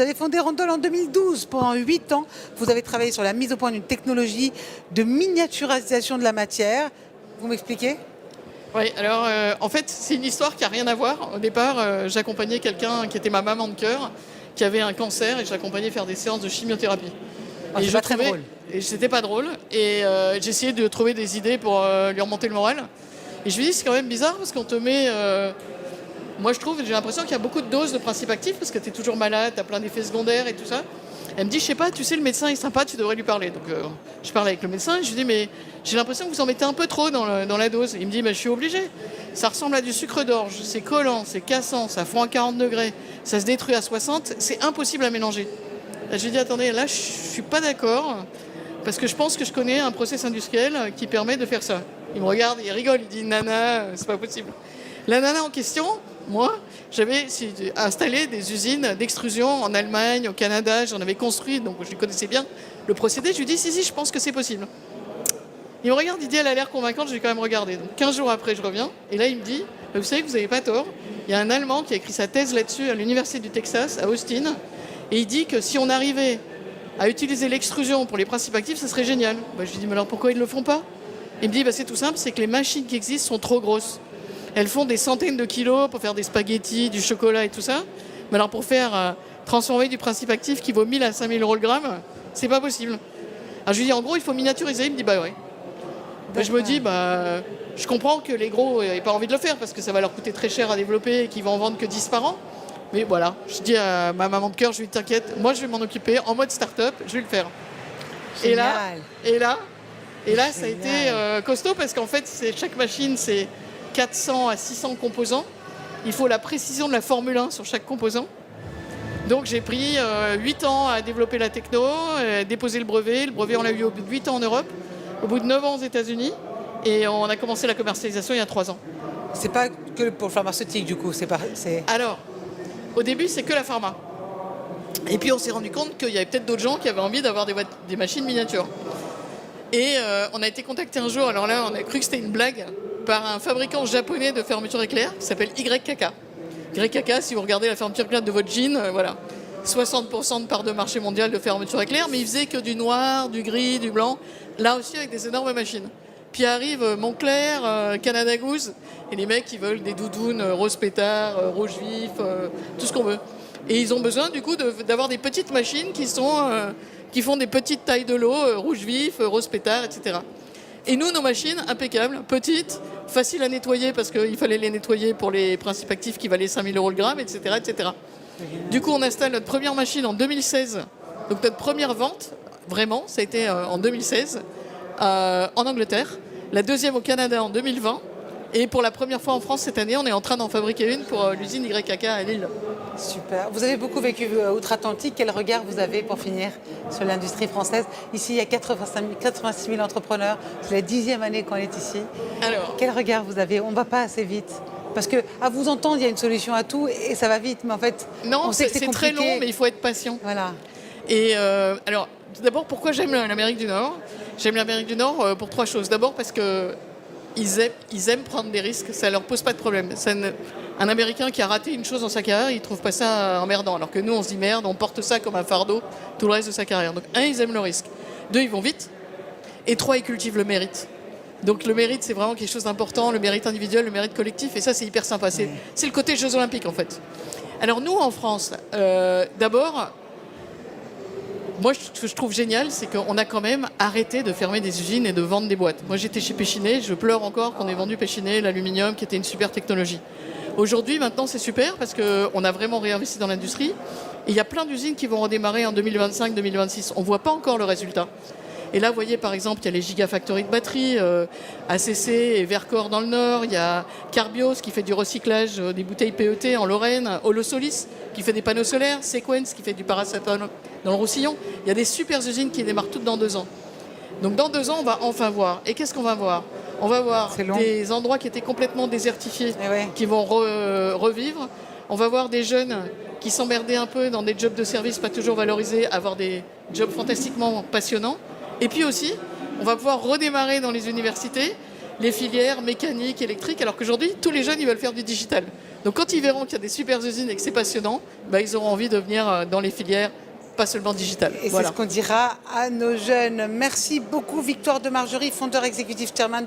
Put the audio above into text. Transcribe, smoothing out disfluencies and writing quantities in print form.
Vous avez fondé Rondol en 2012. Pendant 8 ans, vous avez travaillé sur la mise au point d'une technologie de miniaturisation de la matière. Vous m'expliquez? Oui, alors en fait, c'est une histoire qui n'a rien à voir. Au départ, j'accompagnais quelqu'un qui était ma maman de cœur, qui avait un cancer, et je l'accompagnais faire des séances de chimiothérapie. Ah, c'est pas très drôle. Et c'était pas drôle. Et j'essayais de trouver des idées pour lui remonter le moral. Et je lui dis, c'est quand même bizarre parce qu'on te met. Moi, j'ai l'impression qu'il y a beaucoup de doses de principes actifs parce que tu es toujours malade, tu as plein d'effets secondaires et tout ça. Elle me dit, je sais pas, tu sais, le médecin est sympa, tu devrais lui parler. Donc, je parlais avec le médecin et je lui dis, mais j'ai l'impression que vous en mettez un peu trop dans la dose. Il me dit, je suis obligé. Ça ressemble à du sucre d'orge, c'est collant, c'est cassant, ça fond à 40 degrés, ça se détruit à 60, c'est impossible à mélanger. Et je lui dis, attendez, là, je suis pas d'accord parce que je pense que je connais un process industriel qui permet de faire ça. Il me regarde, il rigole, il dit, nana, c'est pas possible. La nana en question, moi, j'avais installé des usines d'extrusion en Allemagne, au Canada, j'en avais construit, donc je connaissais bien le procédé. Je lui dis, si, je pense que c'est possible. Il me regarde, il dit, elle a l'air convaincante, je vais quand même regarder. Donc 15 jours après, je reviens, et là, il me dit, vous savez que vous n'avez pas tort, il y a un Allemand qui a écrit sa thèse là-dessus à l'Université du Texas, à Austin, et il dit que si on arrivait à utiliser l'extrusion pour les principes actifs, ça serait génial. Je lui dis, mais alors pourquoi ils ne le font pas? Il me dit, c'est tout simple, c'est que les machines qui existent sont trop grosses. Elles font des centaines de kilos pour faire des spaghettis, du chocolat et tout ça. Mais alors pour faire transformer du principe actif qui vaut 1000 à 5000 euros le gramme, c'est pas possible. Alors je lui dis en gros il faut miniaturiser. Il me dit ouais. Je me dis je comprends que les gros n'aient pas envie de le faire parce que ça va leur coûter très cher à développer et qu'ils vont en vendre que 10 par an. Mais voilà, je dis à ma maman de cœur, je lui dis t'inquiète, moi je vais m'en occuper en mode start-up, je vais le faire. Génial. Et là ça a été costaud parce qu'en fait chaque machine c'est 400 à 600 composants. Il faut la précision de la Formule 1 sur chaque composant. Donc j'ai pris 8 ans à développer la techno, déposer le brevet. Le brevet, on l'a eu au bout de 8 ans en Europe, au bout de 9 ans aux États-Unis. Et on a commencé la commercialisation il y a 3 ans. C'est pas que pour le pharmaceutique, du coup. Alors, au début, c'est que la pharma. Et puis on s'est rendu compte qu'il y avait peut-être d'autres gens qui avaient envie d'avoir des machines miniatures. Et on a été contacté un jour, alors là, on a cru que c'était une blague, par un fabricant japonais de fermeture éclair qui s'appelle YKK. YKK, si vous regardez la fermeture éclair de votre jean, voilà, 60% de part de marché mondial de fermeture éclair, mais il faisait que du noir, du gris, du blanc, là aussi avec des énormes machines. Puis arrive Montclair, Canada Goose, et les mecs qui veulent des doudounes rose pétard, rouge vif, tout ce qu'on veut. Et ils ont besoin du coup d'avoir des petites machines qui font des petites tailles de lot, rouge vif, rose pétard, etc. Et nous, nos machines, impeccables, petites, faciles à nettoyer parce qu'il fallait les nettoyer pour les principes actifs qui valaient 5000 euros le gramme, etc., etc. Du coup, on installe notre première machine en 2016. Donc notre première vente, vraiment, ça a été en 2016 en Angleterre. La deuxième au Canada en 2020. Et pour la première fois en France cette année, on est en train d'en fabriquer une pour l'usine YKK à Lille. Super. Vous avez beaucoup vécu outre-Atlantique. Quel regard vous avez, pour finir, sur l'industrie française? Ici, il y a 86 000 entrepreneurs. C'est la 10e année qu'on est ici. Alors, quel regard vous avez? On ne va pas assez vite. Parce qu'à vous entendre, il y a une solution à tout et ça va vite. Mais en fait, non, c'est très long, mais il faut être patient. Voilà. Et alors, d'abord, pourquoi j'aime l'Amérique du Nord? J'aime l'Amérique du Nord pour 3 choses. D'abord parce que ils aiment prendre des risques, ça leur pose pas de problème. Un Américain qui a raté une chose dans sa carrière, il trouve pas ça emmerdant. Alors que nous, on se dit merde, on porte ça comme un fardeau tout le reste de sa carrière. Donc 1, ils aiment le risque. 2, ils vont vite. Et 3, ils cultivent le mérite. Donc le mérite, c'est vraiment quelque chose d'important, le mérite individuel, le mérite collectif. Et ça, c'est hyper sympa. C'est le côté Jeux Olympiques, en fait. Alors nous, en France, d'abord, moi, ce que je trouve génial, c'est qu'on a quand même arrêté de fermer des usines et de vendre des boîtes. Moi, j'étais chez Péchinet, je pleure encore qu'on ait vendu Péchinet, l'aluminium, qui était une super technologie. Aujourd'hui, maintenant, c'est super parce qu'on a vraiment réinvesti dans l'industrie. Et il y a plein d'usines qui vont redémarrer en 2025-2026. On ne voit pas encore le résultat. Et là, vous voyez, par exemple, il y a les gigafactories de batteries, ACC et Vercor dans le Nord. Il y a Carbios qui fait du recyclage des bouteilles PET en Lorraine. Holosolis qui fait des panneaux solaires. Sequence qui fait du paracétamol dans le Roussillon. Il y a des super usines qui démarrent toutes dans 2 ans. Donc dans 2 ans, on va enfin voir. Et qu'est-ce qu'on va voir? On va voir des endroits qui étaient complètement désertifiés qui vont revivre. On va voir des jeunes qui s'emmerdaient un peu dans des jobs de service pas toujours valorisés, avoir des jobs fantastiquement passionnants. Et puis aussi, on va pouvoir redémarrer dans les universités les filières mécaniques, électriques, alors qu'aujourd'hui, tous les jeunes, ils veulent faire du digital. Donc quand ils verront qu'il y a des super usines et que c'est passionnant, ils auront envie de venir dans les filières, pas seulement digitales. Et c'est ce qu'on dira à nos jeunes. Merci beaucoup Victoire de Margerie, fondeur exécutif chairman